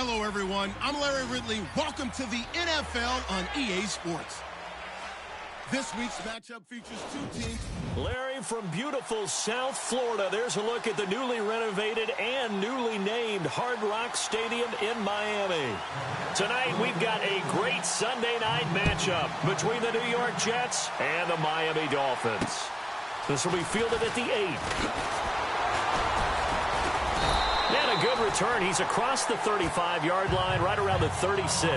Hello, everyone. I'm Larry Ridley. Welcome to the NFL on EA Sports. This week's matchup features two teams. Larry, from beautiful South Florida, there's a look at the newly renovated and newly named Hard Rock Stadium in Miami. Tonight, we've got a great Sunday night matchup between the New York Jets and the Miami Dolphins. This will be fielded at the 8. And a good return. He's across the 35-yard line, right around the 36.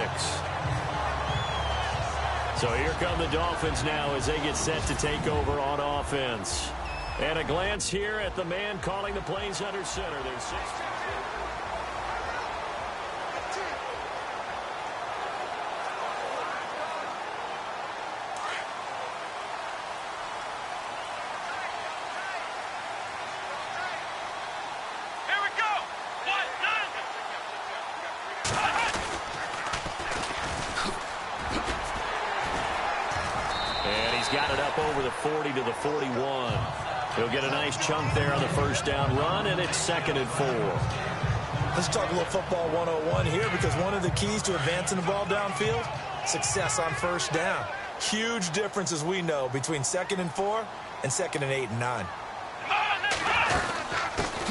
So here come the Dolphins now as they get set to take over on offense. And a glance here at the man calling the plays under center. There's 6. Got it up over the 40 to the 41. He'll get a nice chunk there on the first down run, and it's 2nd and 4. Let's talk a little football 101 here, because one of the keys to advancing the ball downfield, success on first down. Huge difference, as we know, between 2nd and 4 and 2nd and 8 and 9.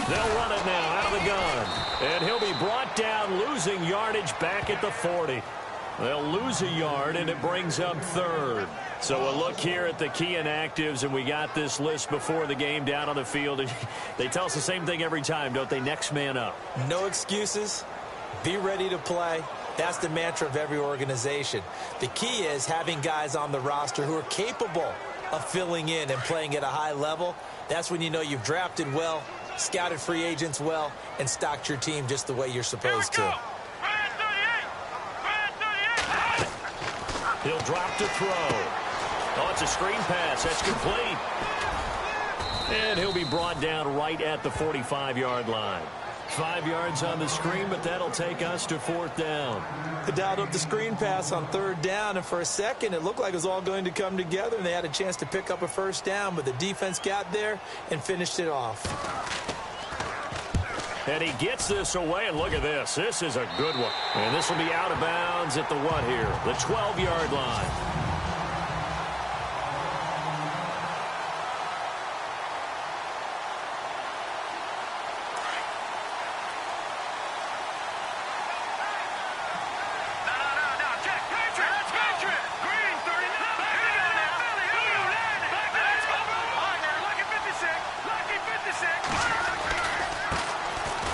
They'll run it now out of the gun, and he'll be brought down, losing yardage back at the 40. They'll lose a yard, and it brings up 3rd. So a look here at the key inactives, and we got this list before the game down on the field. They tell us the same thing every time, don't they? Next man up. No excuses. Be ready to play. That's the mantra of every organization. The key is having guys on the roster who are capable of filling in and playing at a high level. That's when you know you've drafted well, scouted free agents well, and stocked your team just the way you're supposed to. He'll drop to throw. Oh, it's a screen pass. That's complete. And he'll be brought down right at the 45-yard line. 5 yards on the screen, but that'll take us to 4th down. They dialed up the screen pass on 3rd down, and for a second, it looked like it was all going to come together, and they had a chance to pick up a first down, but the defense got there and finished it off. And he gets this away, and look at this. This is a good one. And this will be out of bounds at the what here? The 12-yard line.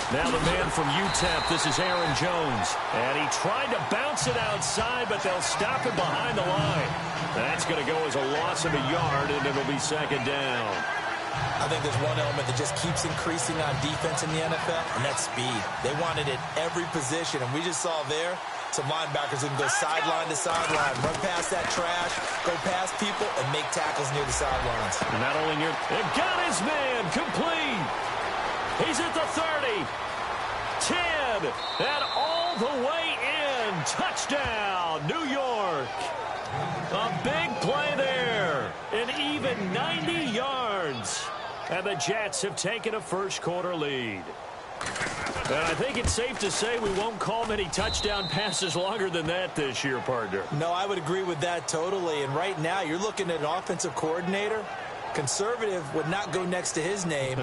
Now the man from UTEP, this is Aaron Jones. And he tried to bounce it outside, but they'll stop him behind the line. That's going to go as a loss of a yard, and it'll be 2nd down. I think there's one element that just keeps increasing on defense in the NFL, and that's speed. They want it at every position, and we just saw there some linebackers who can go sideline to sideline, run past that trash, go past people, and make tackles near the sidelines. And not only near, and got his man complete. He's at the 30, 10, and all the way in. Touchdown, New York. A big play there, an even 90 yards. And the Jets have taken a first-quarter lead. And I think it's safe to say we won't call many touchdown passes longer than that this year, partner. No, I would agree with that totally. And right now, you're looking at an offensive coordinator. Conservative would not go next to his name.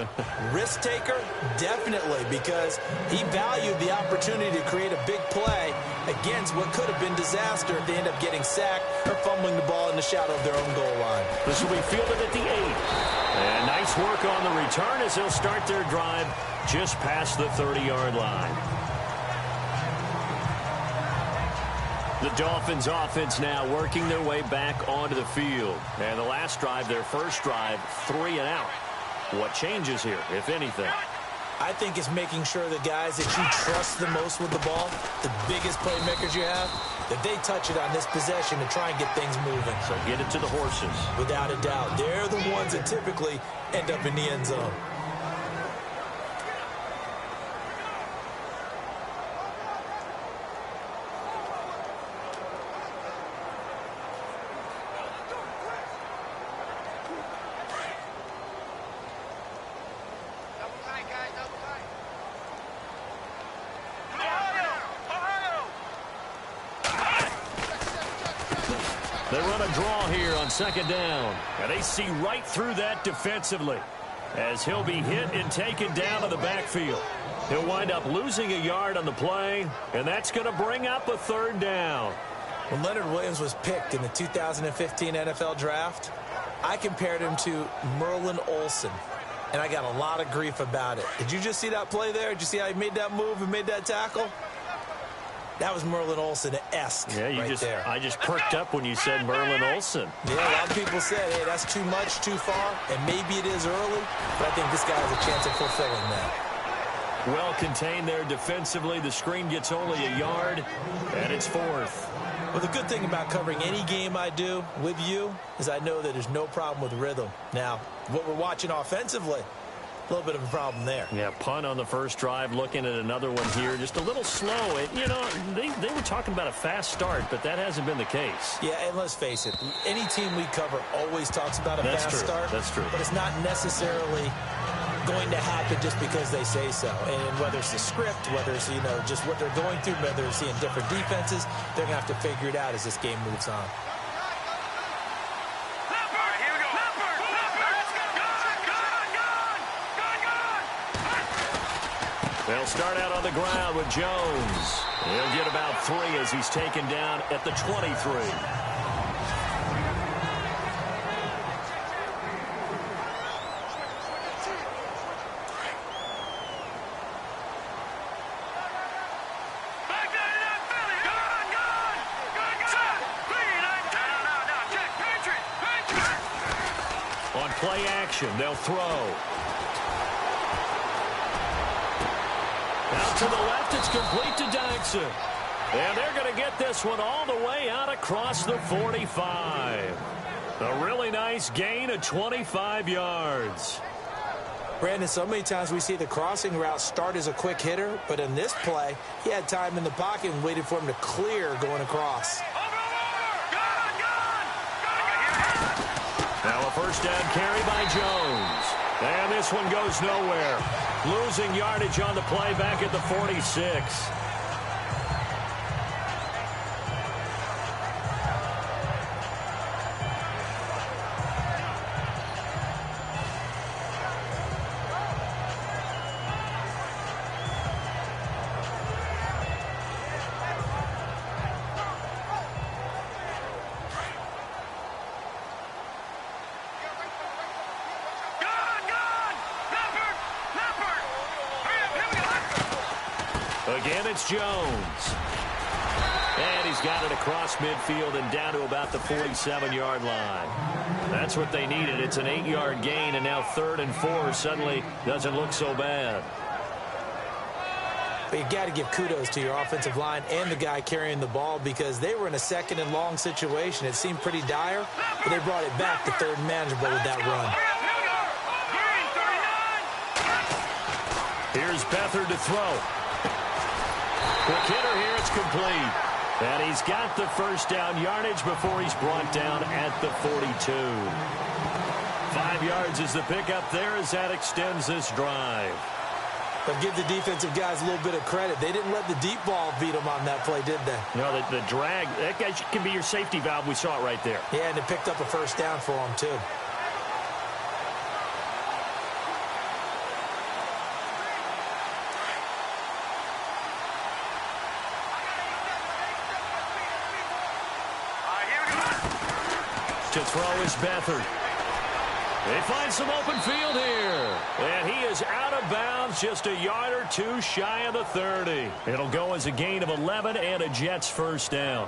Risk taker, definitely, because he valued the opportunity to create a big play against what could have been disaster if they end up getting sacked or fumbling the ball in the shadow of their own goal line. This will be fielded at the 8. And nice work on the return as they'll start their drive just past the 30-yard line. The Dolphins offense now working their way back onto the field. And the last drive, their first drive, 3 and out. What changes here, if anything? I think it's making sure the guys that you trust the most with the ball, the biggest playmakers you have, that they touch it on this possession to try and get things moving. So get it to the horses. Without a doubt. They're the ones that typically end up in the end zone. They run a draw here on second down. And they see right through that defensively as he'll be hit and taken down to the backfield. He'll wind up losing a yard on the play, and that's going to bring up a third down. When Leonard Williams was picked in the 2015 NFL Draft, I compared him to Merlin Olsen, and I got a lot of grief about it. Did you just see that play there? Did you see how he made that move and made that tackle? That was Merlin Olsen-esque there. I just perked up when you said Merlin Olsen. Yeah, a lot of people said, hey, that's too much, too far, and maybe it is early, but I think this guy has a chance of fulfilling that. Well contained there defensively. The screen gets only a yard, and it's fourth. Well, the good thing about covering any game I do with you is I know that there's no problem with rhythm. Now, what we're watching offensively, a little bit of a problem there. Yeah, punt on the first drive, looking at another one here. Just a little slow. You know, they were talking about a fast start, but that hasn't been the case. Yeah, and let's face it, any team we cover always talks about a fast start. That's true. But it's not necessarily going to happen just because they say so. And whether it's the script, whether it's, you know, just what they're going through, whether they're seeing different defenses, they're going to have to figure it out as this game moves on. They'll start out on the ground with Jones. He'll get about 3 as he's taken down at the 23. On play action, they'll throw. Out to the left, it's complete to Dyson. And they're going to get this one all the way out across the 45. A really nice gain of 25 yards. Brandon, so many times we see the crossing route start as a quick hitter, but in this play, he had time in the pocket and waited for him to clear going across. Now a first down carry by Jones. And this one goes nowhere. Losing yardage on the play back at the 46. Again, it's Jones. And he's got it across midfield and down to about the 47-yard line. That's what they needed. It's an 8-yard gain, and now 3rd and 4 suddenly doesn't look so bad. But you've got to give kudos to your offensive line and the guy carrying the ball because they were in a 2nd and long situation. It seemed pretty dire, but they brought it back to 3rd and manageable with that run. Here's Beathard to throw. Quick hitter here, it's complete. And he's got the first down yardage before he's brought down at the 42. 5 yards is the pickup there as that extends this drive. But give the defensive guys a little bit of credit. They didn't let the deep ball beat them on that play, did they? No, the drag, that guy can be your safety valve. We saw it right there. Yeah, and it picked up a first down for them, too. To throw is Beathard. They find some open field here. And he is out of bounds just a yard or 2 shy of the 30. It'll go as a gain of 11 and a Jets first down.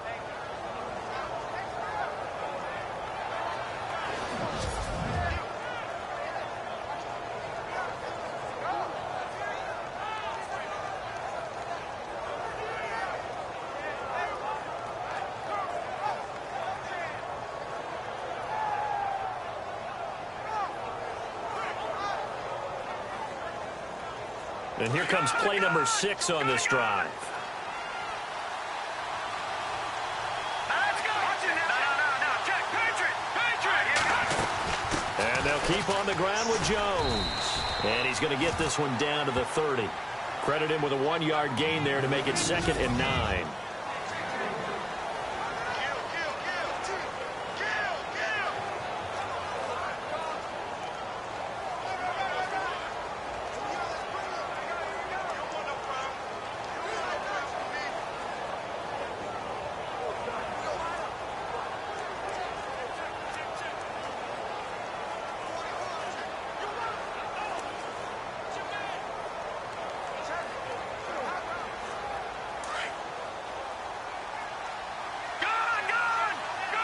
And here comes play number 6 on this drive. And they'll keep on the ground with Jones. And he's going to get this one down to the 30. Credit him with a 1-yard gain there to make it 2nd and 9.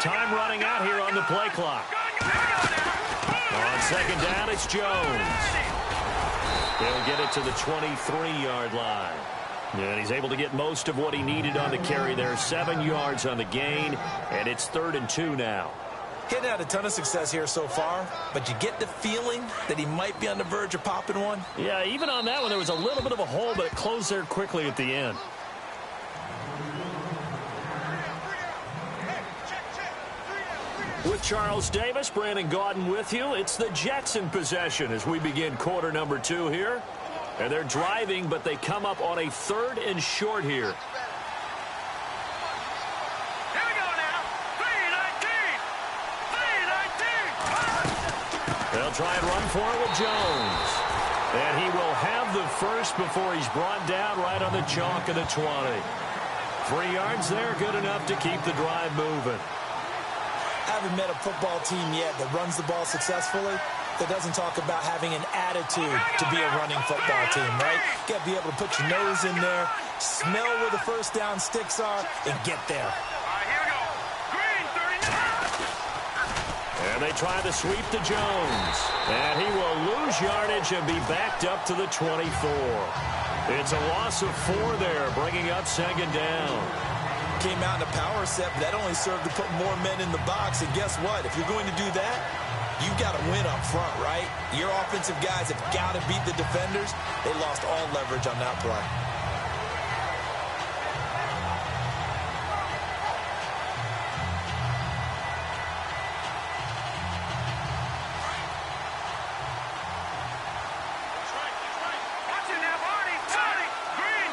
Time running out here on the play clock. On second down, it's Jones. He'll get it to the 23-yard line. And he's able to get most of what he needed on the carry there. 7 yards on the gain, and it's 3rd and 2 now. He hadn't had a ton of success here so far, but you get the feeling that he might be on the verge of popping one. Yeah, even on that one, there was a little bit of a hole, but it closed there quickly at the end. With Charles Davis, Brandon Gaudin with you. It's the Jets in possession as we begin quarter number 2 here. And they're driving, but they come up on a 3rd and short here. Here we go now. 3-19. They'll try and run for it with Jones. And he will have the first before he's brought down right on the chalk of the 20. 3 yards there, good enough to keep the drive moving. I haven't met a football team yet that runs the ball successfully that doesn't talk about having an attitude to be a running football team, right? You got to be able to put your nose in there, smell where the first down sticks are, and get there. All right, here we go. Green, 39. And they try to sweep to Jones. And he will lose yardage and be backed up to the 24. It's a loss of 4 there, bringing up second down. Came out in a power set, but that only served to put more men in the box. And guess what? If you're going to do that, you've got to win up front, right? Your offensive guys have got to beat the defenders. They lost all leverage on that play. Watch it now, Barney. Green,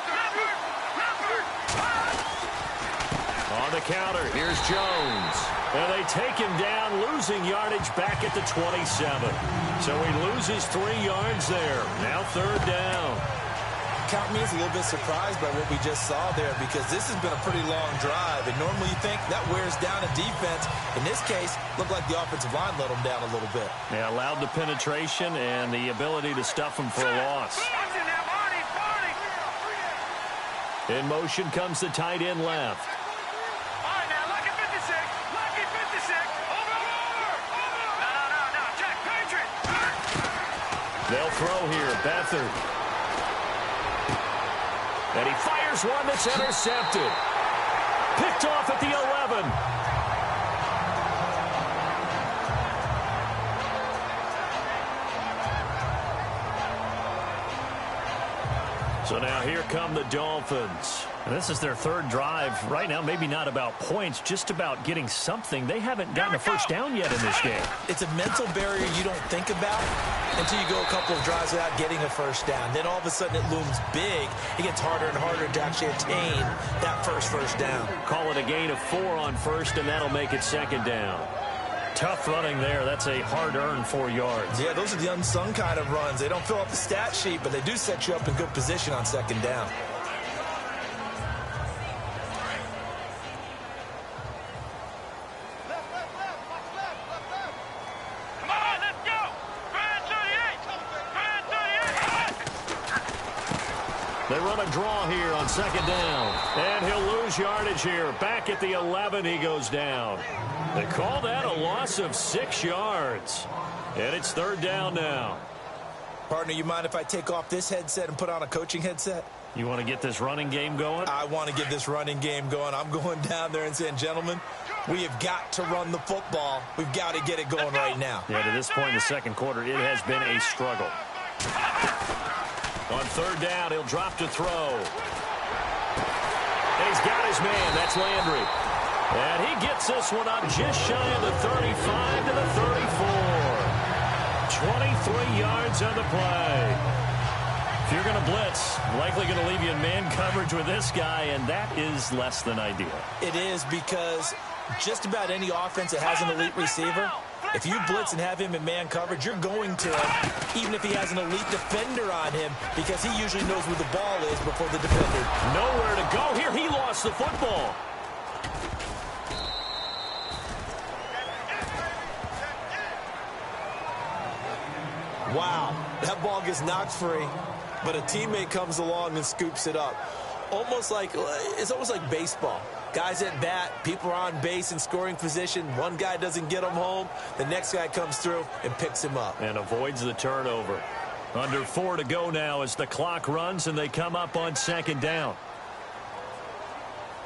On the counter, here's Jones. And they take him down, losing yardage back at the 27. So he loses 3 yards there. Now 3rd down. Count me as a little bit surprised by what we just saw there, because this has been a pretty long drive. And normally you think that wears down a defense. In this case, looked like the offensive line let them down a little bit. Yeah, allowed the penetration and the ability to stuff him for a loss. Watch it now, Barney. In motion comes the tight end left. All right, now, lucky 56. Lucky 56. Over. No. Check, Patriot. They'll throw here. Beathard. And he fires one that's intercepted. Picked off at the 11. So now here come the Dolphins. And this is their 3rd drive. Right now, maybe not about points, just about getting something. They haven't gotten a first down yet in this game. It's a mental barrier you don't think about until you go a couple of drives without getting a first down. Then all of a sudden it looms big. It gets harder and harder to actually attain that first down. Call it a gain of 4 on first, and that'll make it second down. Tough running there. That's a hard-earned 4 yards. Yeah, those are the unsung kind of runs. They don't fill up the stat sheet, but they do set you up in good position on second down. Come on, let's go. Grand 38. They run a draw here on second down. And he'll lose yardage here. Back at the 11, he goes down. They call that a loss of 6 yards. And it's 3rd down now. Partner, you mind if I take off this headset and put on a coaching headset? You want to get this running game going? I want to get this running game going. I'm going down there and saying, gentlemen, we have got to run the football. We've got to get it going right now. Yeah, to this point in the second quarter, it has been a struggle. On 3rd down, he'll drop to throw. And he's got his man. That's Landry. And he gets this one up just shy of the 35 to the 34. 23 yards on the play. If you're going to blitz, likely going to leave you in man coverage with this guy, and that is less than ideal. It is, because just about any offense that has an elite receiver, if you blitz and have him in man coverage, you're going to him, even if he has an elite defender on him, because he usually knows where the ball is before the defender. Nowhere to go here. He lost the football. Wow, that ball gets knocked free, but a teammate comes along and scoops it up. It's almost like baseball. Guys at bat, people are on base in scoring position. One guy doesn't get him home. The next guy comes through and picks him up. And avoids the turnover. Under 4 to go now as the clock runs and they come up on second down.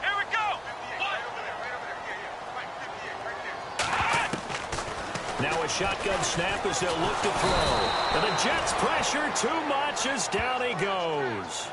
Here we go. Now a shotgun snap as they'll look to throw. And the Jets pressure too much as down he goes.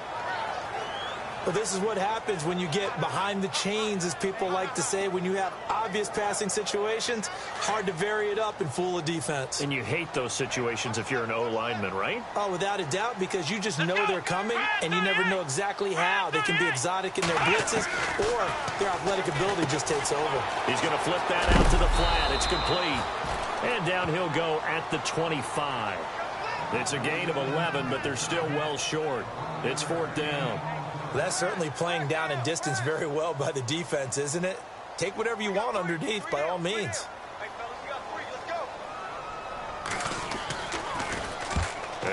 Well, this is what happens when you get behind the chains, as people like to say. When you have obvious passing situations, hard to vary it up and fool a defense. And you hate those situations if you're an O-lineman, right? Oh, without a doubt, because you just know they're coming, and you never know exactly how. They can be exotic in their blitzes, or their athletic ability just takes over. He's going to flip that out to the flat. It's complete. And down he'll go at the 25. It's a gain of 11, but they're still well short. It's 4th down. That's certainly playing down and distance very well by the defense, isn't it? Take whatever you want underneath, by all means.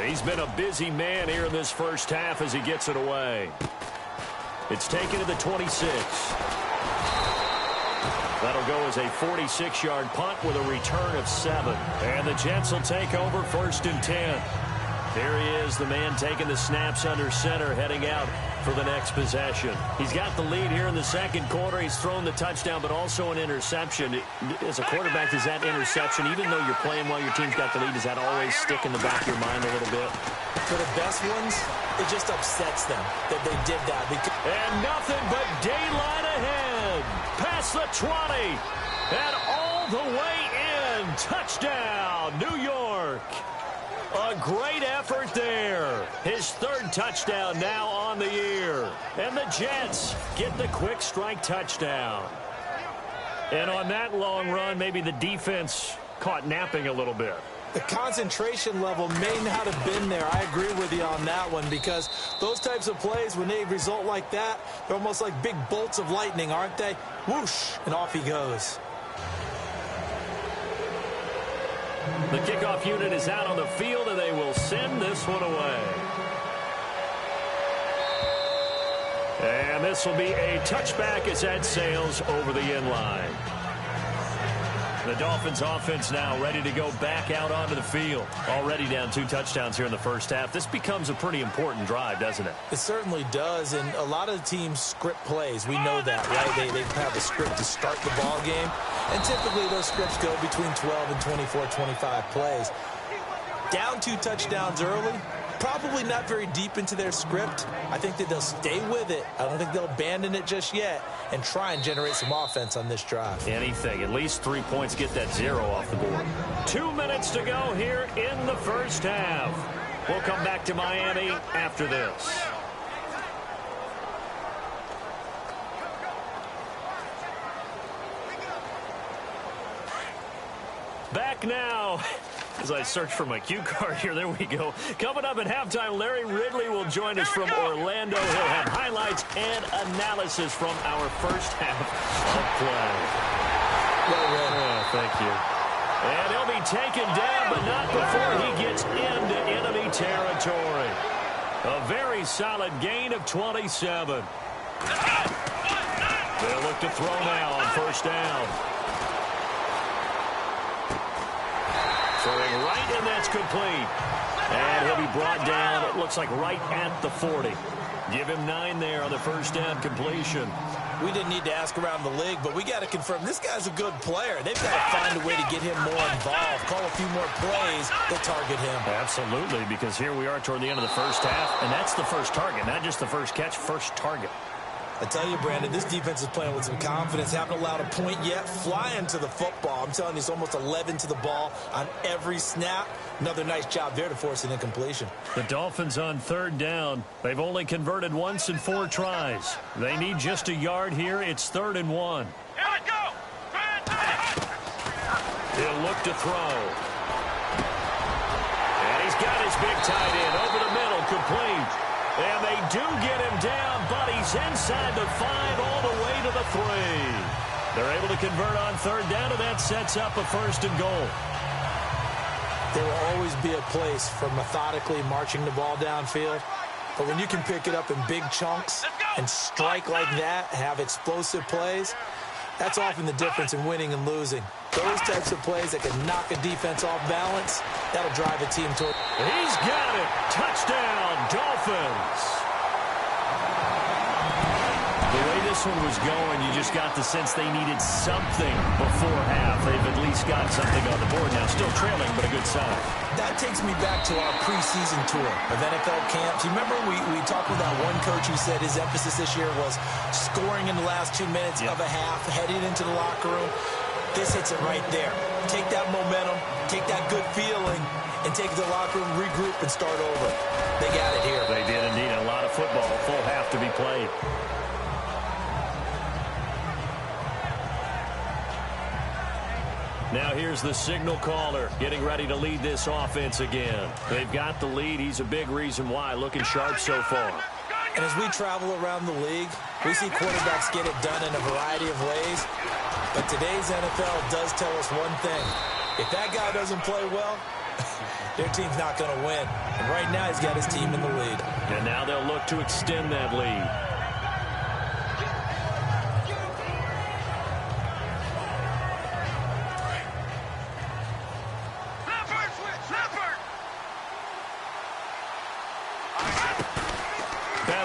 He's been a busy man here in this first half as he gets it away. It's taken to the 26. That'll go as a 46-yard punt with a return of 7. And the Jets will take over 1st and 10. There he is, the man taking the snaps under center, heading out for the next possession. He's got the lead here in the second quarter. He's thrown the touchdown, but also an interception. As a quarterback, is that interception, even though you're playing while your team's got the lead, does that always stick in the back of your mind a little bit? For the best ones, it just upsets them that they did that. And nothing but daylight ahead. Past the 20. And all the way in. Touchdown, New York. A great effort there. His 3rd touchdown now on the year. And the Jets get the quick strike touchdown. And on that long run, maybe the defense caught napping a little bit. The concentration level may not have been there. I agree with you on that one, because those types of plays, when they result like that, they're almost like big bolts of lightning, aren't they? Whoosh, and off he goes. The kickoff unit is out on the field, and they will send this one away. And this will be a touchback as that sails over the end line. The Dolphins offense now ready to go back out onto the field. Already down 2 touchdowns here in the first half. This becomes a pretty important drive, doesn't it? It certainly does, and a lot of the teams script plays. We know that, right? They have a script to start the ball game, and typically those scripts go between 12 and 24, 25 plays. Down 2 touchdowns early, probably not very deep into their script. I think that they'll stay with it. I don't think they'll abandon it just yet and try and generate some offense on this drive. Anything. At least 3 points, get that 0 off the board. 2 minutes to go here in the first half. We'll come back to Miami after this. Back now. As I search for my cue card here, there we go. Coming up at halftime, Larry Ridley will join us from Orlando. He'll have highlights and analysis from our first half of play. Thank you. And he'll be taken down, but not before he gets into enemy territory. A very solid gain of 27. They'll look to throw now on 1st down. Throwing right, and that's complete. And he'll be brought down, it looks like right at the 40. Give him 9 there on the 1st down completion. We didn't need to ask around the league, but we got to confirm this guy's a good player. They've got to find a way to get him more involved, call a few more plays that target him. Absolutely, because here we are toward the end of the first half, and that's the first target, not just the first catch, first target. I tell you, Brandon, this defense is playing with some confidence. Haven't allowed a point yet. Flying to the football. I'm telling you, it's almost 11 to the ball on every snap. Another nice job there to force an incompletion. The Dolphins on 3rd down. They've only converted once in 4 tries. They need just a yard here. It's 3rd and 1. Here we go. He'll look to throw. And he's got his big tight end over the middle, complete. And they do get him down, but he's inside the 5 all the way to the 3. They're able to convert on 3rd down, and that sets up a 1st and goal. There will always be a place for methodically marching the ball downfield. But when you can pick it up in big chunks and strike like that, have explosive plays, that's often the difference in winning and losing. Those types of plays that can knock a defense off balance, that'll drive a team toward. He's got it. Touchdown, Dolphins. The way this one was going, you just got the sense they needed something before half. They've at least got something on the board now. Still trailing, but a good sign. That takes me back to our preseason tour of NFL camps. You remember we talked with that one coach who said his emphasis this year was scoring in the last 2 minutes of a half, heading into the locker room. This hits it right there. Take that momentum, take that good feeling, and take it to the locker room, regroup, and start over. They got it here. They did indeed. A lot of football, full half to be played. Now here's the signal caller getting ready to lead this offense again. They've got the lead. He's a big reason why. Looking sharp so far. And as we travel around the league, we see quarterbacks get it done in a variety of ways. But today's NFL does tell us one thing. If that guy doesn't play well, their team's not going to win. And right now he's got his team in the lead. And now they'll look to extend that lead.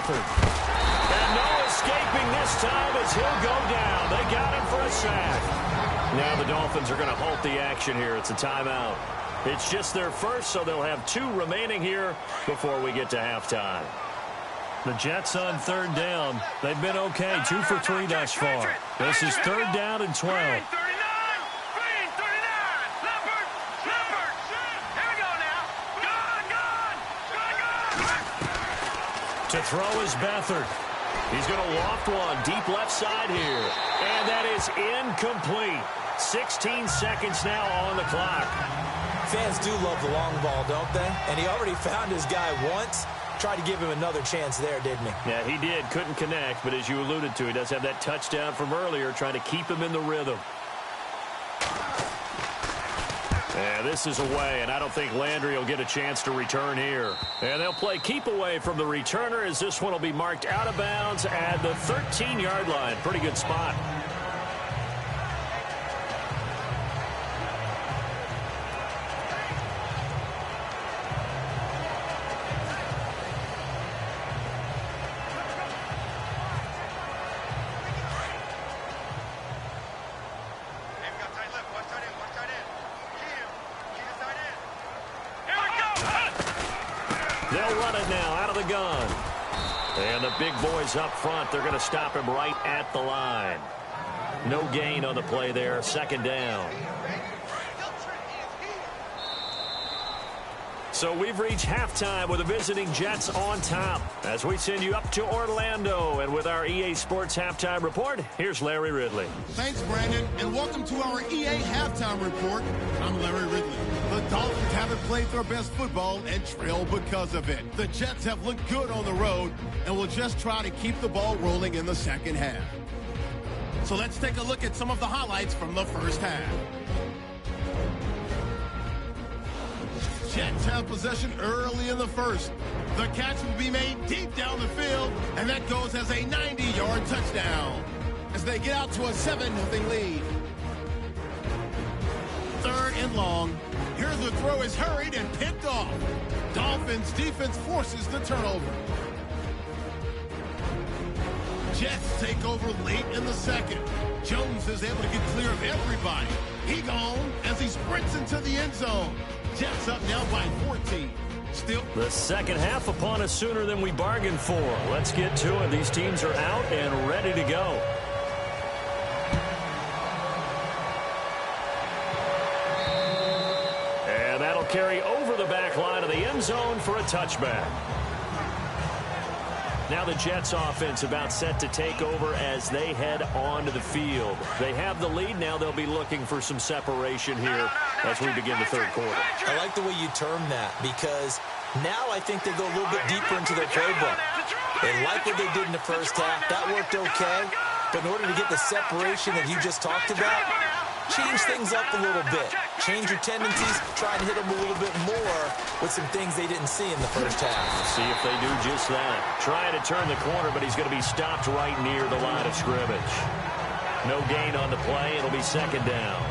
And no escaping this time as he'll go down. They got him for a sack. Now the Dolphins are going to halt the action here. It's a timeout. It's just their first, so they'll have 2 remaining here before we get to halftime. The Jets on 3rd down. They've been okay, 2 for 3 thus far. This is 3rd down and 12. To throw is Beathard. He's going to loft one deep left side here. And that is incomplete. 16 seconds now on the clock. Fans do love the long ball, don't they? And he already found his guy once. Tried to give him another chance there, didn't he? Yeah, he did. Couldn't connect, but as you alluded to, he does have that touchdown from earlier, trying to keep him in the rhythm. Yeah, this is away, and I don't think Landry will get a chance to return here. And they'll play keep away from the returner as this one will be marked out of bounds at the 13-yard line. Pretty good spot. They'll run it now out of the gun. And the big boys up front, they're going to stop him right at the line. No gain on the play there, 2nd down. So we've reached halftime with the visiting Jets on top as we send you up to Orlando. And with our EA Sports Halftime Report, here's Larry Ridley. Thanks, Brandon, and welcome to our EA Halftime Report. I'm Larry Ridley. The Dolphins haven't played their best football and trail because of it. The Jets have looked good on the road and will just try to keep the ball rolling in the second half. So let's take a look at some of the highlights from the first half. Jets have possession early in the first. The catch will be made deep down the field, and that goes as a 90-yard touchdown as they get out to a 7-0 lead. 3rd and long. Here's the throw is hurried and picked off. Dolphins defense forces the turnover. Jets take over late in the second. Jones is able to get clear of everybody. He gone as he sprints into the end zone. Jets up now by 14. Still. The second half upon us sooner than we bargained for. Let's get to it. These teams are out and ready to go. And that'll carry over the back line of the end zone for a touchback. Now the Jets offense about set to take over as they head onto the field. They have the lead. Now they'll be looking for some separation here as we begin the 3rd quarter. I like the way you term that because now I think they go a little bit deeper into their playbook. They like what they did in the first half. That worked okay. But in order to get the separation that you just talked about, change things up a little bit. Change your tendencies, try and hit them a little bit more with some things they didn't see in the first half. See if they do just that. Trying to turn the corner, but he's going to be stopped right near the line of scrimmage. No gain on the play. It'll be second down.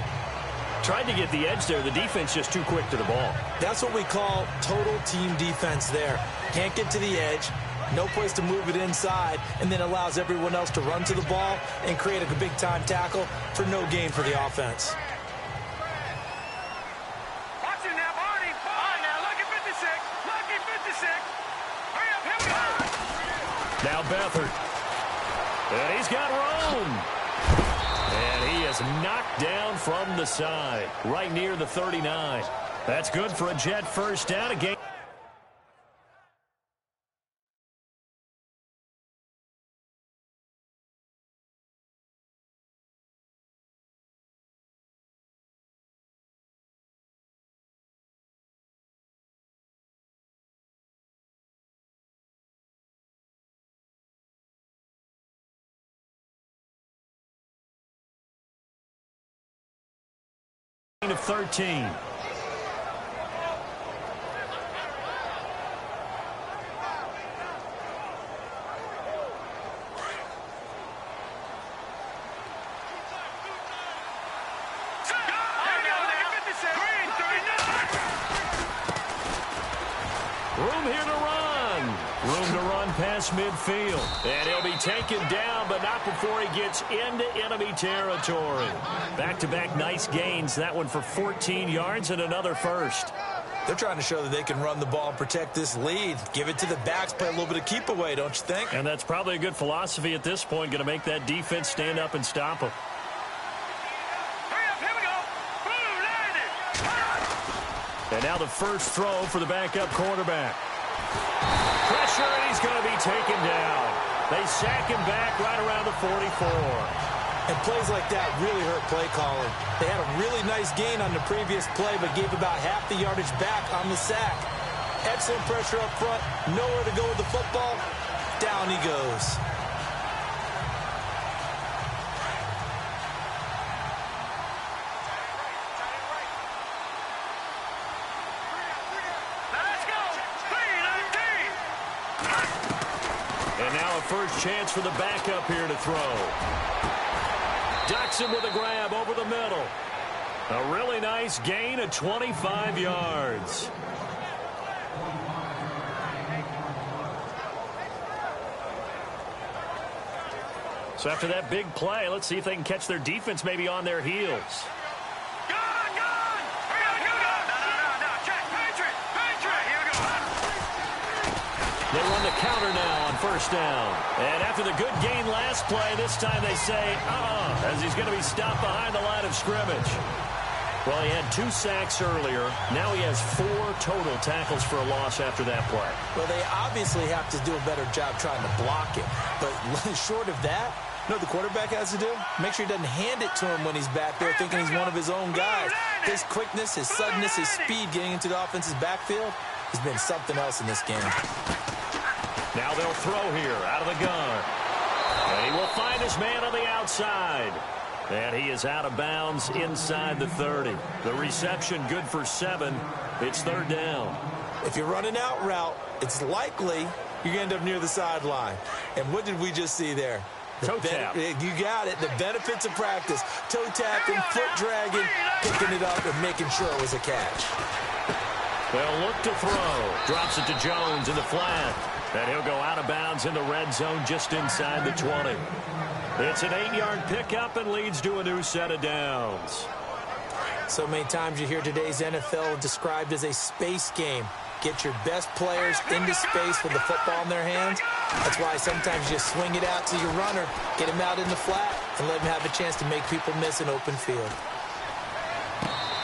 Tried to get the edge there. The defense just too quick to the ball. That's what we call total team defense there. Can't get to the edge. No place to move it inside, and then allows everyone else to run to the ball and create a big-time tackle for no gain for the offense. Watch it now, Barney. All right, now, lucky 56. Lucky 56. Hurry up, here we go. Now Beathard. And he's got room. And he is knocked down from the side, right near the 39. That's good for a Jet first down. A game. Of 13. Room here to run. Room to run past midfield. And he'll be taken down, but not before he gets into enemy territory. Back-to-back nice gains. That one for 14 yards and another first. They're trying to show that they can run the ball and protect this lead. Give it to the backs, play a little bit of keep away, don't you think? And that's probably a good philosophy at this point. Going to make that defense stand up and stop them. Hurry up, here we go. Boom, landed. And now the first throw for the backup quarterback. Pressure, and he's going to be taken down. They sack him back right around the 44. And plays like that really hurt play calling. They had a really nice gain on the previous play, but gave about half the yardage back on the sack. Excellent pressure up front. Nowhere to go with the football. Down he goes. First chance for the backup here to throw. Ducks him with a grab over the middle. A really nice gain of 25 yards. So after that big play, let's see if they can catch their defense maybe on their heels. They run the counter now on first down. And after the good gain last play, this time they say, as he's going to be stopped behind the line of scrimmage. Well, he had 2 sacks earlier. Now he has 4 total tackles for a loss after that play. Well, they obviously have to do a better job trying to block him. But short of that, you know what the quarterback has to do? Make sure he doesn't hand it to him when he's back there thinking he's one of his own guys. His quickness, his suddenness, his speed getting into the offense's backfield has been something else in this game. Now they'll throw here out of the gun. And he will find his man on the outside. And he is out of bounds inside the 30. The reception good for 7. It's third down. If you're running out route, it's likely you're going to end up near the sideline. And what did we just see there? Toe tap. You got it. The benefits of practice. Toe tapping, foot dragging, picking it up and making sure it was a catch. They'll look to throw. Drops it to Jones in the flat. And he'll go out of bounds in the red zone just inside the 20. It's an 8-yard pickup and leads to a new set of downs. So many times you hear today's NFL described as a space game. Get your best players into space with the football in their hands. That's why sometimes you swing it out to your runner, get him out in the flat, and let him have a chance to make people miss an open field.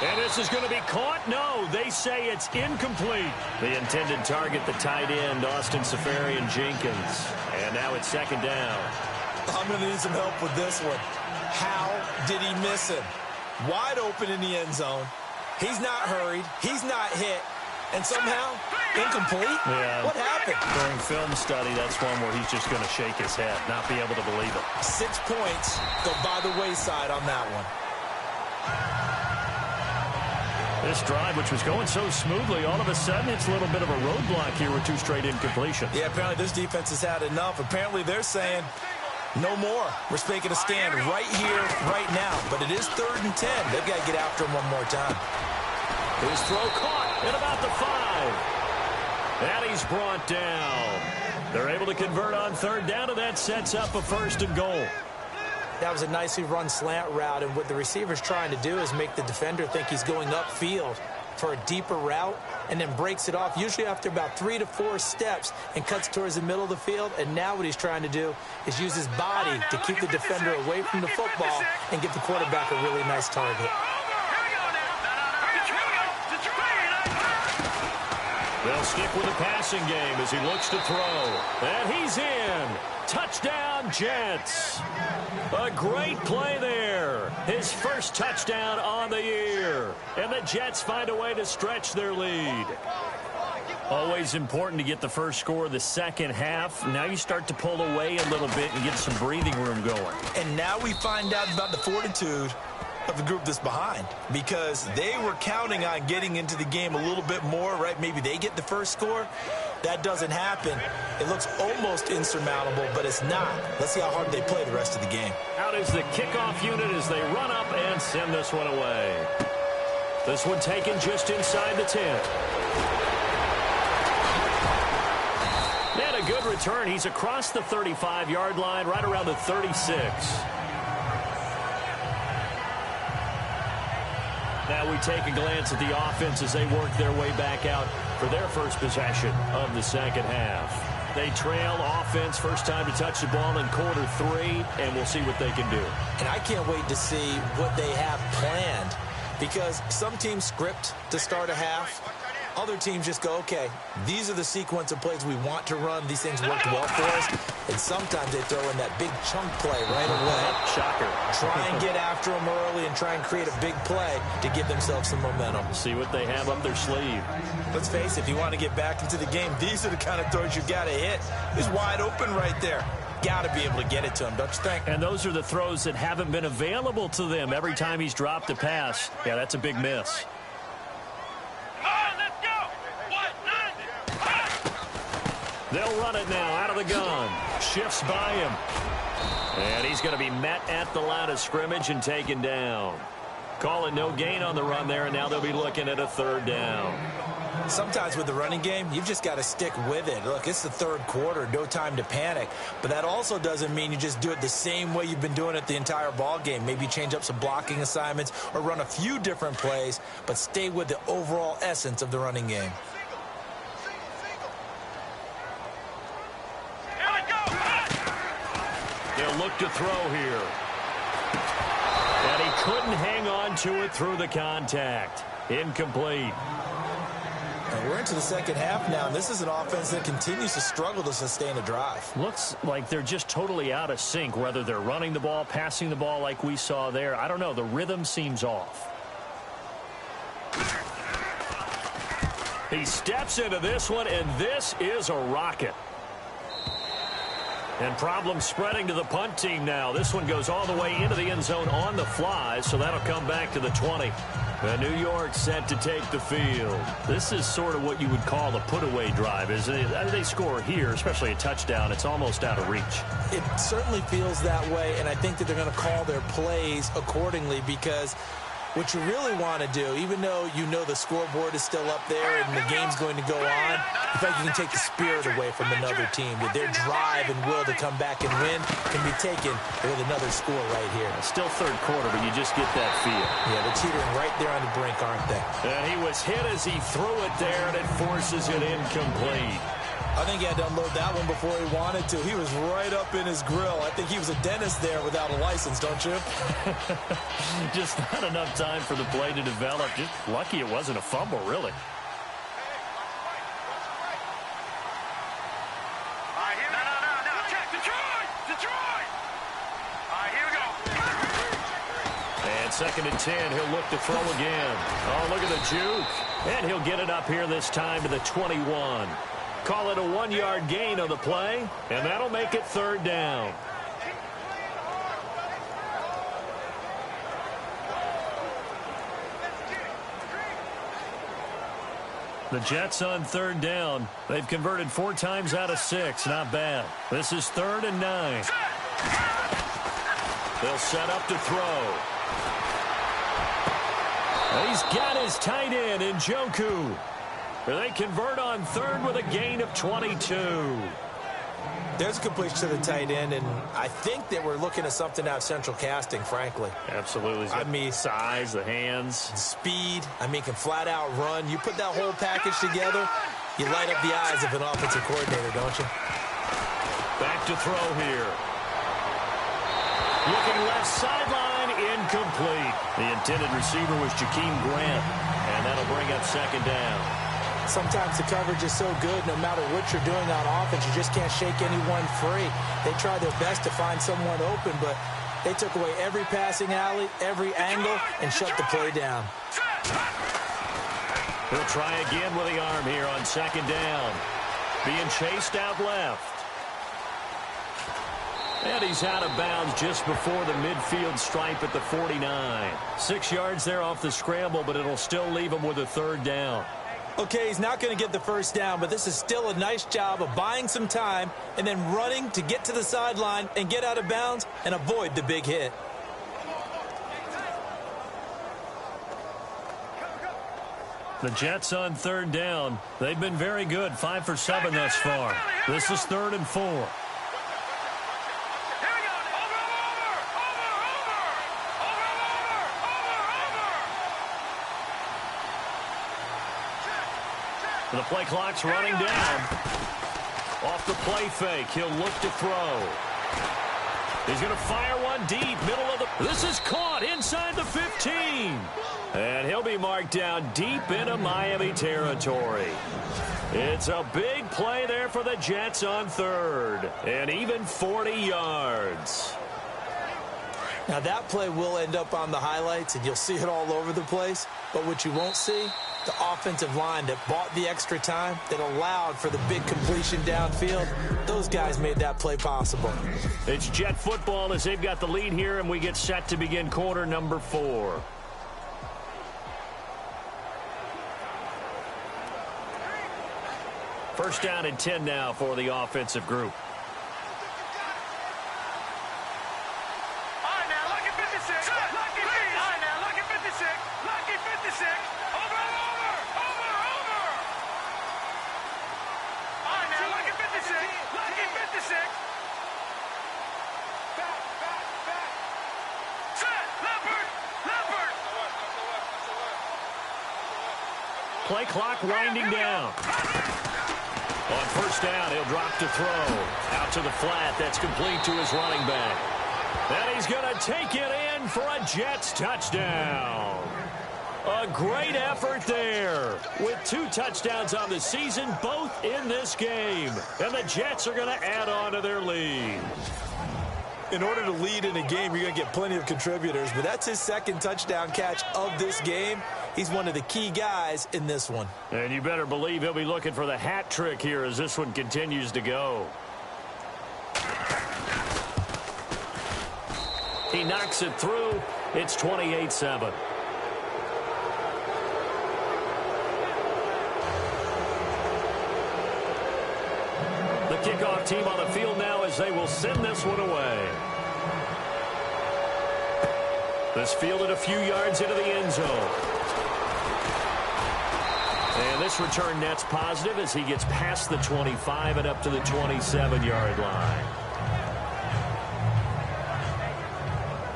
And this is going to be caught? No, they say it's incomplete. The intended target, the tight end, Austin Seferian-Jenkins. And now it's second down. I'm going to need some help with this one. How did he miss him? Wide open in the end zone. He's not hurried. He's not hit. And somehow, incomplete? Yeah. What happened? During film study, that's one where he's just going to shake his head, not be able to believe it. 6 points go by the wayside on that one. This drive, which was going so smoothly, all of a sudden it's a little bit of a roadblock here with 2 straight incompletions. Yeah, apparently this defense has had enough. Apparently they're saying no more. We're making a stand right here, right now. But it is 3rd and 10. They've got to get after him one more time. His throw caught at about the 5. And he's brought down. They're able to convert on 3rd down, and that sets up a 1st and goal. That was a nicely run slant route, and what the receiver's trying to do is make the defender think he's going upfield for a deeper route and then breaks it off, usually after about 3 to 4 steps, and cuts towards the middle of the field. And now what he's trying to do is use his body to keep the defender away from the football and give the quarterback a really nice target. They'll stick with the passing game as he looks to throw. And he's in. Touchdown, Jets. A great play there. His first touchdown on the year. And the Jets find a way to stretch their lead. Always important to get the first score of the second half. Now you start to pull away a little bit and get some breathing room going. And now we find out about the fortitude of the group that's behind, because they were counting on getting into the game a little bit more, right? Maybe they get the first score. That doesn't happen. It looks almost insurmountable, but it's not. Let's see how hard they play the rest of the game. Out is the kickoff unit as they run up and send this one away. This one taken just inside the 10. And a good return. He's across the 35-yard line, right around the 36. Now we take a glance at the offense as they work their way back out for their first possession of the second half. They trail offense, first time to touch the ball in quarter 3, and we'll see what they can do. And I can't wait to see what they have planned, because some teams script to start a half. Other teams just go, okay, these are the sequence of plays we want to run. These things worked well for us. And sometimes they throw in that big chunk play right away. Shocker. Try and get after them early and try and create a big play to give themselves some momentum. See what they have up their sleeve. Let's face it, if you want to get back into the game, these are the kind of throws you got to hit. He's wide open right there. Got to be able to get it to him, don't you think? And those are the throws that haven't been available to them every time he's dropped a pass. Yeah, that's a big miss. They'll run it now out of the gun. Shifts by him. And he's going to be met at the line of scrimmage and taken down. Calling no gain on the run there, and now they'll be looking at a 3rd down. Sometimes with the running game, you've just got to stick with it. Look, it's the 3rd quarter, no time to panic. But that also doesn't mean you just do it the same way you've been doing it the entire ball game. Maybe change up some blocking assignments or run a few different plays, but stay with the overall essence of the running game. They'll look to throw here. And he couldn't hang on to it through the contact. Incomplete. And we're into the second half now, and this is an offense that continues to struggle to sustain a drive. Looks like they're just totally out of sync, whether they're running the ball, passing the ball like we saw there. I don't know. The rhythm seems off. He steps into this one, and this is a rocket. And problems spreading to the punt team now. This one goes all the way into the end zone on the fly, so that'll come back to the 20. And New York set to take the field. This is sort of what you would call a put-away drive, isn't it? As they score here, especially a touchdown, it's almost out of reach. It certainly feels that way, and I think that they're going to call their plays accordingly, because what you really want to do, even though you know the scoreboard is still up there and the game's going to go on, I think you can take the spirit away from another team. That their drive and will to come back and win can be taken with another score right here. Still 3rd quarter, but you just get that feel. Yeah, they're teetering right there on the brink, aren't they? And he was hit as he threw it there, and it forces it incomplete. I think he had to unload that one before he wanted to. He was right up in his grill. I think he was a dentist there without a license, don't you? Just not enough time for the play to develop. Just lucky it wasn't a fumble, really. And 2nd and 10, he'll look to throw again. Oh, look at the juke. And he'll get it up here this time to the 21. Call it a 1-yard gain on the play, and that'll make it 3rd down. The Jets on third down. They've converted 4 times out of 6. Not bad. This is 3rd and 9. They'll set up to throw. He's got his tight end in Njoku. They convert on 3rd with a gain of 22. There's a completion to the tight end, and I think that we're looking at something out of central casting, frankly. Absolutely. I mean, size, the hands. Speed. I mean, can flat out run. You put that whole package together, you light up the eyes of an offensive coordinator, don't you? Back to throw here. Looking left sideline, incomplete. The intended receiver was Jakeem Grant, and that'll bring up 2nd down. Sometimes the coverage is so good, no matter what you're doing on offense, you just can't shake anyone free. They try their best to find someone open, but they took away every passing alley, every angle, and shut the play down. He'll try again with the arm here on 2nd down. Being chased out left. And he's out of bounds just before the midfield stripe at the 49. 6 yards there off the scramble, but it'll still leave him with a 3rd down. Okay, he's not going to get the first down, but this is still a nice job of buying some time and then running to get to the sideline and get out of bounds and avoid the big hit. The Jets on 3rd down. They've been very good, 5 for 7 thus far. This is 3rd and 4. The play clock's running down. Off the play fake, he'll look to throw. He's going to fire one deep, middle of the... This is caught inside the 15. And he'll be marked down deep into Miami territory. It's a big play there for the Jets on 3rd. And even 40 yards. Now, that play will end up on the highlights, and you'll see it all over the place. But what you won't see, the offensive line that bought the extra time, that allowed for the big completion downfield, those guys made that play possible. It's Jet football as they've got the lead here, and we get set to begin quarter number 4. First down and 10 now for the offensive group. Play clock winding down. On first down, he'll drop to throw. Out to the flat. That's complete to his running back. And he's going to take it in for a Jets touchdown. A great effort there. With 2 touchdowns on the season, both in this game. And the Jets are going to add on to their lead. In order to lead in a game, you're going to get plenty of contributors, but that's his 2nd touchdown catch of this game. He's one of the key guys in this one. And you better believe he'll be looking for the hat trick here as this one continues to go. He knocks it through. It's 28-7. The kickoff team on the field now as they will send this one away. This fielded a few yards into the end zone. And this return net's positive as he gets past the 25 and up to the 27-yard line.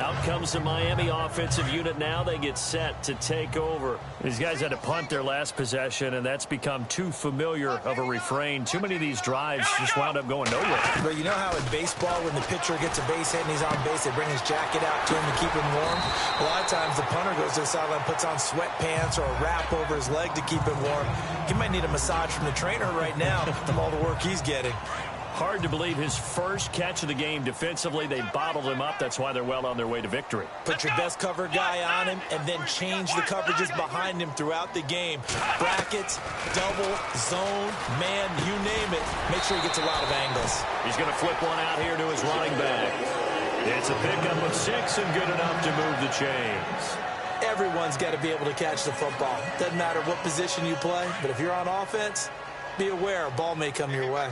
Out comes the Miami offensive unit now. They get set to take over. These guys had to punt their last possession, and that's become too familiar of a refrain. Too many of these drives just wound up going nowhere. But you know how in baseball, when the pitcher gets a base hit and he's on base, they bring his jacket out to him to keep him warm? A lot of times the punter goes to the sideline, puts on sweatpants or a wrap over his leg to keep him warm. He might need a massage from the trainer right now from all the work he's getting. Hard to believe his first catch of the game defensively. They bottled him up. That's why they're well on their way to victory. Put your best cover guy on him and then change the coverages behind him throughout the game. Brackets, double, zone, man, you name it. Make sure he gets a lot of angles. He's going to flip one out here to his running back. It's a pickup of 6 and good enough to move the chains. Everyone's got to be able to catch the football. Doesn't matter what position you play, but if you're on offense, be aware a ball may come your way.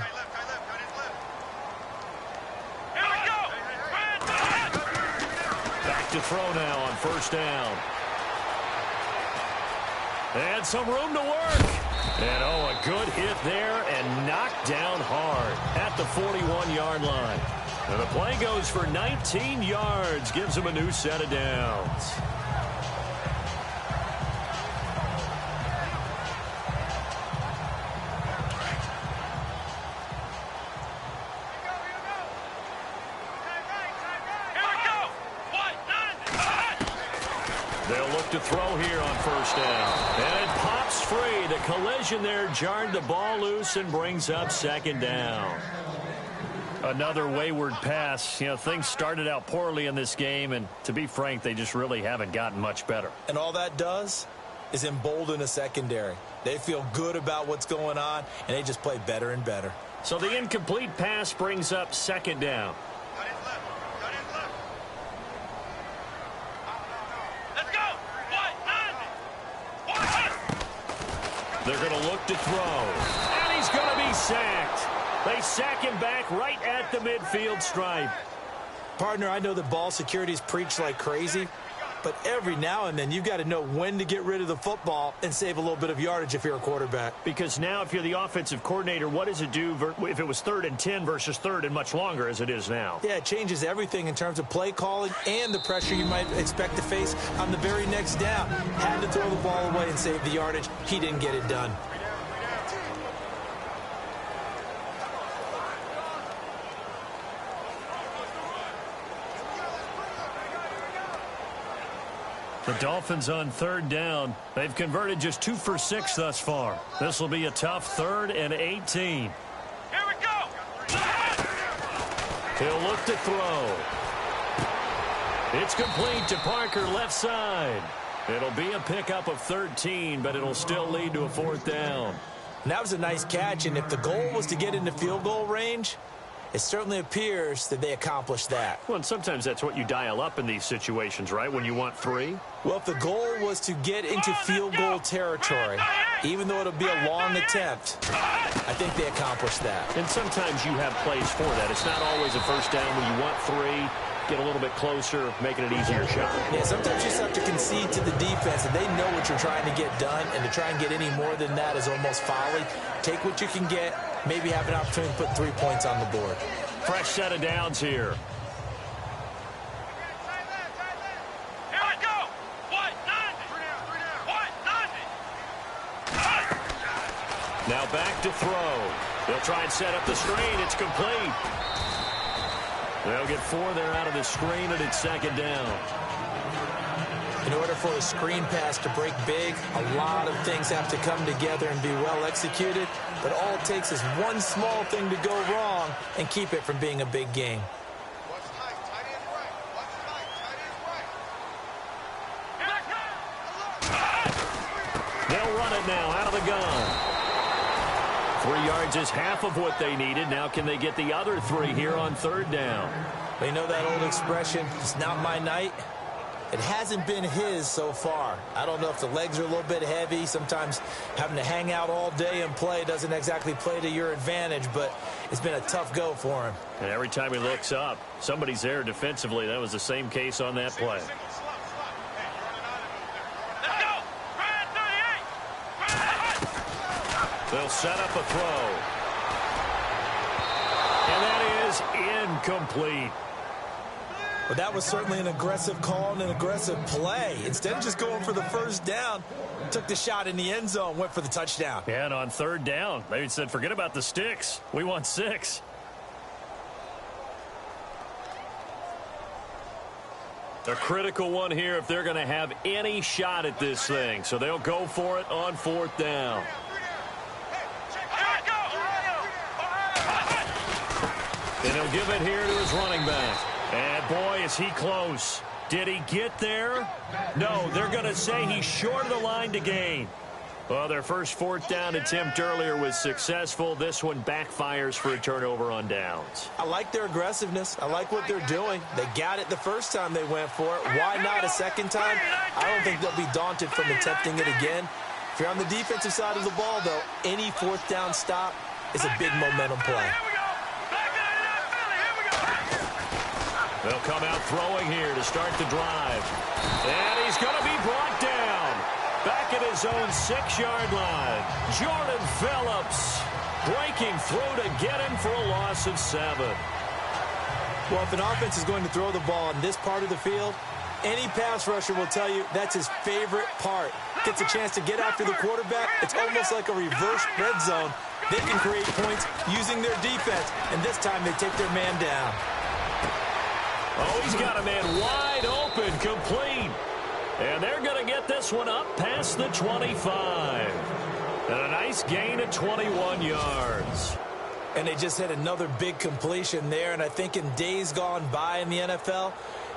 Back to throw now on first down. And some room to work. And, oh, a good hit there and knocked down hard at the 41-yard line. And the play goes for 19 yards, gives him a new set of downs. They'll look to throw here on first down. And it pops free. The collision there jarred the ball loose and brings up second down. Another wayward pass. You know, things started out poorly in this game, and to be frank, they just really haven't gotten much better. And all that does is embolden a secondary. They feel good about what's going on, and they just play better and better. So the incomplete pass brings up second down. They're going to look to throw. And he's going to be sacked. They sack him back right at the midfield stripe. Partner, I know that ball security is preached like crazy, but every now and then you've got to know when to get rid of the football and save a little bit of yardage if you're a quarterback. Because now if you're the offensive coordinator, what does it do if it was 3rd and 10 versus 3rd and much longer as it is now? Yeah, it changes everything in terms of play calling and the pressure you might expect to face on the very next down. Had to throw the ball away and save the yardage. He didn't get it done. The Dolphins on 3rd down. They've converted just 2 for 6 thus far. This will be a tough 3rd and 18. Here we go. He'll look to throw. It's complete to Parker, left side. It'll be a pickup of 13, but it'll still lead to a 4th down. And that was a nice catch, and if the goal was to get into field goal range, it certainly appears that they accomplished that. Well, and sometimes that's what you dial up in these situations, right, when you want 3? Well, if the goal was to get into field goal territory, even though it'll be a long attempt, I think they accomplished that. And sometimes you have plays for that. It's not always a first down when you want 3. Get a little bit closer, making it easier shot. Yeah, sometimes you just have to concede to the defense, and they know what you're trying to get done, and to try and get any more than that is almost folly. Take what you can get, maybe have an opportunity to put 3 points on the board. Fresh set of downs here. Here we go. Now back to throw. They'll try and set up the screen. It's complete. They'll get 4 there out of the screen, and it's second down. In order for a screen pass to break big, a lot of things have to come together and be well executed. But all it takes is one small thing to go wrong and keep it from being a big game. They'll run it now out of the gun. 3 yards is half of what they needed. Now can they get the other 3 here on 3rd down? Well, you know that old expression, it's not my night? It hasn't been his so far. I don't know if the legs are a little bit heavy. Sometimes having to hang out all day and play doesn't exactly play to your advantage, but it's been a tough go for him. And every time he looks up, somebody's there defensively. That was the same case on that play. They'll set up a throw. And that is incomplete. But that was certainly an aggressive call and an aggressive play. Instead of just going for the first down, took the shot in the end zone, went for the touchdown. Yeah, and on 3rd down, they said, forget about the sticks. We want 6. A critical one here if they're going to have any shot at this thing. So they'll go for it on 4th down. And he'll give it here to his running back. And, boy, is he close. Did he get there? No, they're going to say he's short of the line to gain. Well, their first fourth down attempt earlier was successful. This one backfires for a turnover on downs. I like their aggressiveness. I like what they're doing. They got it the first time they went for it. Why not a second time? I don't think they'll be daunted from attempting it again. If you're on the defensive side of the ball, though, any fourth down stop is a big momentum play. They'll come out throwing here to start the drive. And he's going to be brought down. Back at his own 6-yard line. Jordan Phillips breaking through to get him for a loss of 7. Well, if an offense is going to throw the ball in this part of the field, any pass rusher will tell you that's his favorite part. Gets a chance to get after the quarterback. It's almost like a reverse red zone. They can create points using their defense, and this time they take their man down. Oh, he's got a man wide open, complete. And they're going to get this one up past the 25. And a nice gain of 21 yards. And they just had another big completion there. And I think in days gone by in the NFL,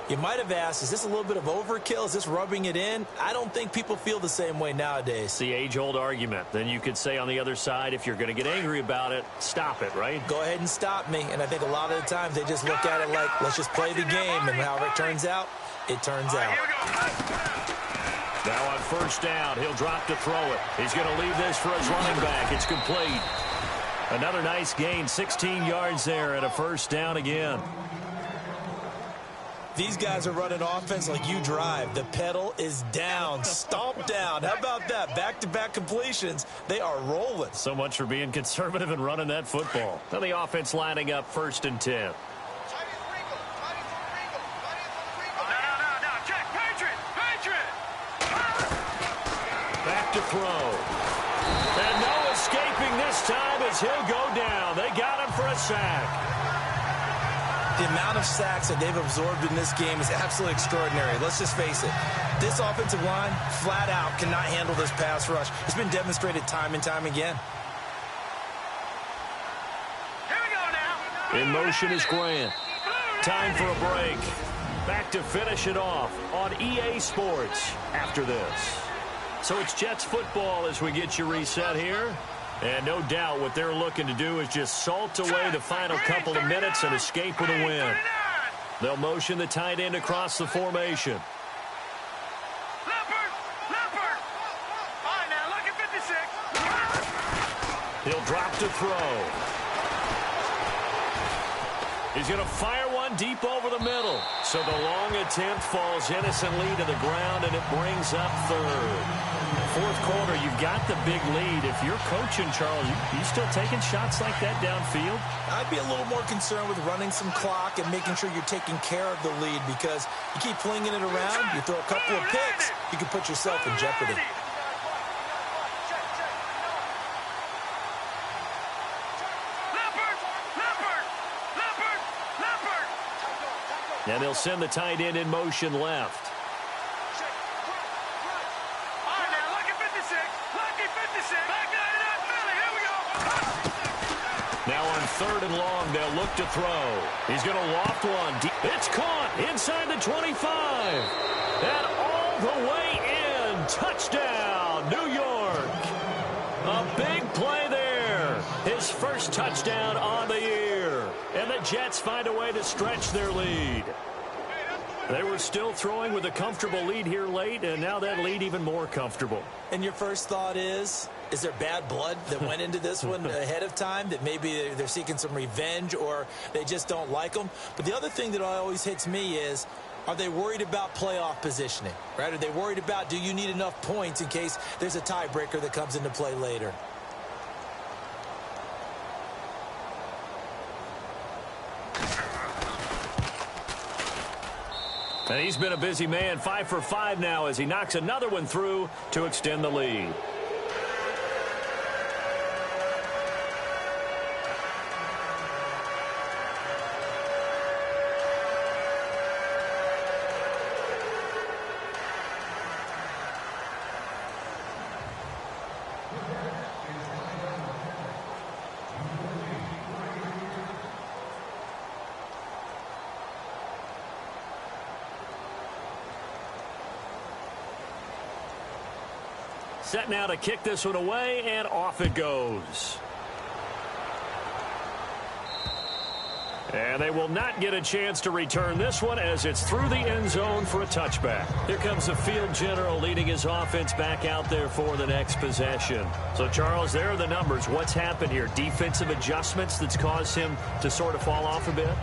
you might have asked, is this a little bit of overkill? Is this rubbing it in? I don't think people feel the same way nowadays. It's the age-old argument. Then you could say on the other side, if you're going to get angry about it, stop it, right? Go ahead and stop me. And I think a lot of the times they just look at it like, let's just play the game. And however it turns out, it turns out. Now on first down, he'll drop to throw it. He's going to leave this for his running back. It's complete. Another nice gain, 16 yards there, and a first down again. These guys are running offense like you drive. The pedal is down, stomp down. How about that? Back-to-back completions. They are rolling. So much for being conservative and running that football. Now the offense lining up 1st and 10. Back to throw. And no escaping this time as he'll go down. They got him for a sack. The amount of sacks that they've absorbed in this game is absolutely extraordinary. Let's just face it. This offensive line, flat out, cannot handle this pass rush. It's been demonstrated time and time again. Here we go now. In motion is Grant. Time for a break. Back to finish it off on EA Sports after this. So it's Jets football as we get you reset here. And no doubt what they're looking to do is just salt away the final couple of minutes and escape with a win. They'll motion the tight end across the formation. Leopard. All right, now look at 56. He'll drop to throw. He's going to fire one deep over the middle. So the long attempt falls innocently to the ground, and it brings up 3rd. Fourth quarter, you've got the big lead. If you're coaching, Charles, you still taking shots like that downfield? I'd be a little more concerned with running some clock and making sure you're taking care of the lead, because you keep flinging it around, you throw a couple of picks, you can put yourself in jeopardy. And they'll send the tight end in motion left. All right, now look at 56. Lucky 56. Back to Philly. Here we go. Now on 3rd and long, they'll look to throw. He's going to loft one. It's caught inside the 25. And all the way in. Touchdown, New York. A big play there. His first touchdown on the year. And the Jets find a way to stretch their lead. They were still throwing with a comfortable lead here late, and now that lead even more comfortable. And your first thought is there bad blood that went into this one ahead of time, that maybe they're seeking some revenge or they just don't like them? But the other thing that always hits me is, are they worried about playoff positioning, right? Are they worried about, do you need enough points in case there's a tiebreaker that comes into play later? And he's been a busy man, 5 for 5 now as he knocks another one through to extend the lead. set now to kick this one away, and off it goes. And they will not get a chance to return this one as it's through the end zone for a touchback. Here comes the field general leading his offense back out there for the next possession. So, Charles, there are the numbers. What's happened here? Defensive adjustments that's caused him to sort of fall off a bit?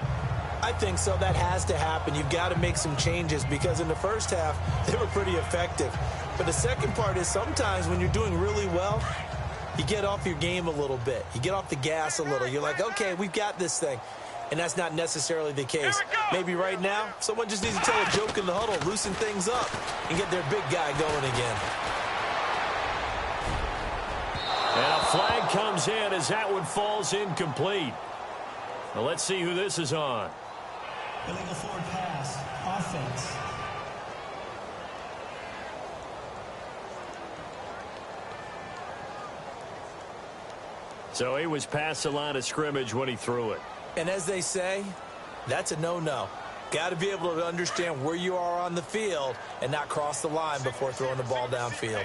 I think so. That has to happen. You've got to make some changes because in the first half, they were pretty effective. But the second part is sometimes when you're doing really well, you get off your game a little bit. You get off the gas a little. You're like, okay, we've got this thing. And that's not necessarily the case. Maybe right now, someone just needs to tell a joke in the huddle, loosen things up, and get their big guy going again. And a flag comes in as that one falls incomplete. Well, let's see who this is on. Illegal forward pass, offense. So he was past the line of scrimmage when he threw it. And as they say, that's a no-no. Got to be able to understand where you are on the field and not cross the line before throwing the ball downfield.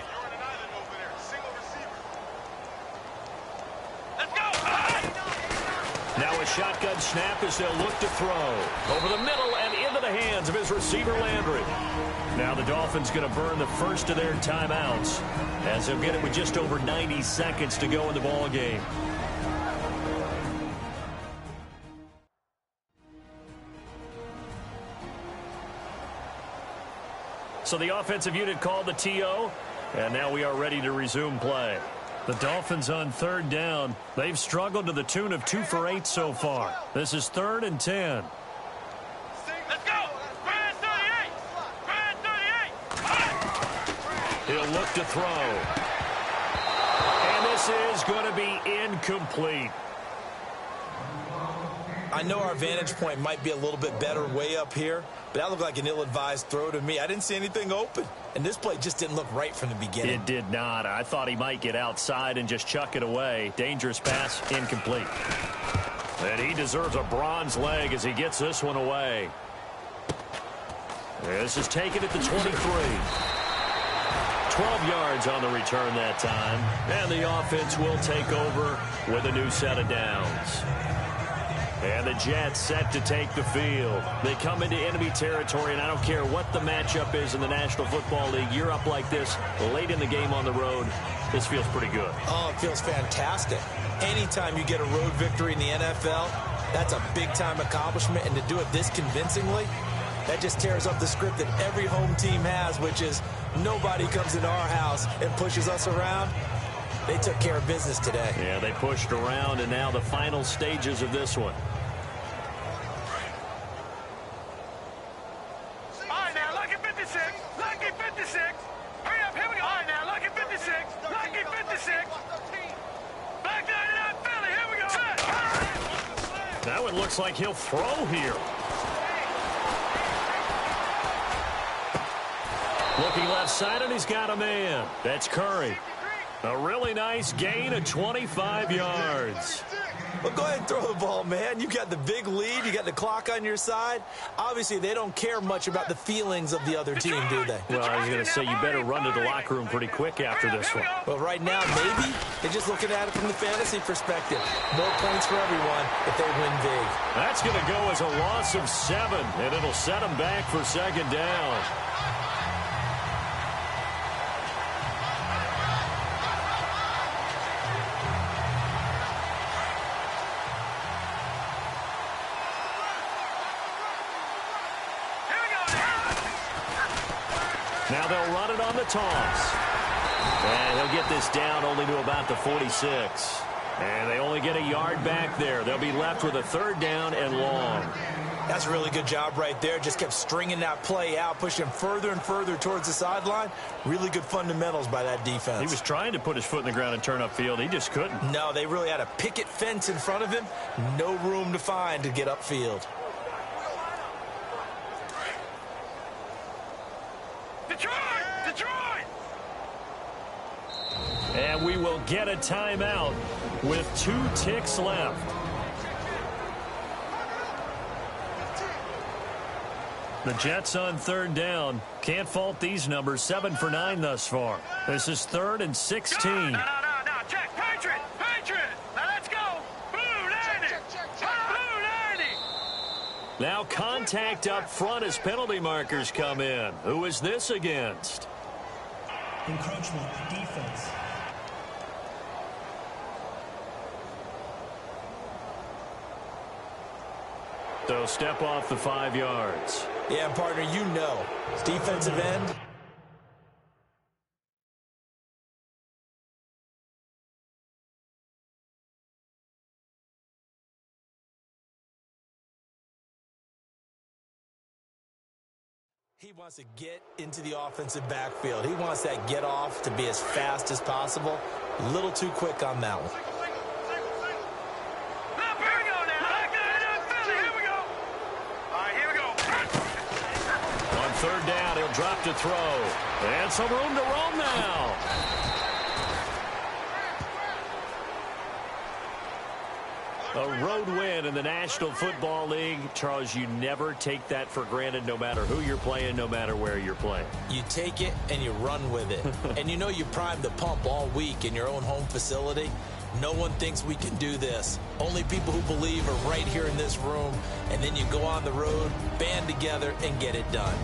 Now a shotgun snap as they'll look to throw. Over the middle and into the hands of his receiver, Landry. Now the Dolphins going to burn the first of their timeouts as they'll get it with just over 90 seconds to go in the ball game. So the offensive unit called the TO, and now we are ready to resume play. The Dolphins on third down. They've struggled to the tune of 2 for 8 so far. This is 3rd and 10. Let's go! Brand 38! Brand 38! He'll look to throw. And this is going to be incomplete. I know our vantage point might be a little bit better way up here, but that looked like an ill-advised throw to me. I didn't see anything open, and this play just didn't look right from the beginning. It did not. I thought he might get outside and just chuck it away. Dangerous pass, incomplete. And he deserves a bronze leg as he gets this one away. This is taken at the 23. 12 yards on the return that time. And the offense will take over with a new set of downs. And the Jets set to take the field. They come into enemy territory, and I don't care what the matchup is in the National Football League. You're up like this late in the game on the road. This feels pretty good. Oh, it feels fantastic. Anytime you get a road victory in the NFL, that's a big-time accomplishment. And to do it this convincingly, that just tears up the script that every home team has, which is nobody comes into our house and pushes us around. They took care of business today. Yeah, they pushed around, and now the final stages of this one. All right, now, lucky 56. Lucky 56. Hurry up, here we go. All right, now, lucky 56. Lucky 56. Black 99 Philly, here we go. Set. That one looks like he'll throw here. Looking left side, and he's got a man. That's Curry. A really nice gain of 25 yards. Well, go ahead and throw the ball, man. You got the big lead. You got the clock on your side. Obviously, they don't care much about the feelings of the other team, do they? Well, I was going to say you better run to the locker room pretty quick after this one. Well, right now, maybe they're just looking at it from the fantasy perspective. More points for everyone if they win big. That's going to go as a loss of 7, and it'll set them back for 2nd down. Now they'll run it on the toss. And he'll get this down only to about the 46. And they only get a yard back there. They'll be left with a 3rd down and long. That's a really good job right there. Just kept stringing that play out, pushing him further and further towards the sideline. Really good fundamentals by that defense. He was trying to put his foot in the ground and turn upfield. He just couldn't. No, they really had a picket fence in front of him. No room to find to get upfield. Detroit! And we will get a timeout with 2 ticks left. The Jets on third down. Can't fault these numbers. 7 for 9 thus far. This is 3rd and 16. No, check. Patriot. Now let's go. Blue 90. Blue 90. Now contact up front as penalty markers come in. Who is this against? Encroachment, defense. So step off the 5 yards. Yeah, partner, you know. Defensive end. He wants to get into the offensive backfield. He wants that get off to be as fast as possible. A little too quick on that one. Third down, he'll drop to throw. And some room to roam now. A road win in the National Football League. Charles, you never take that for granted no matter who you're playing, no matter where you're playing. You take it and you run with it. And you know you primed the pump all week in your own home facility. No one thinks we can do this. Only people who believe are right here in this room. And then you go on the road, band together, and get it done.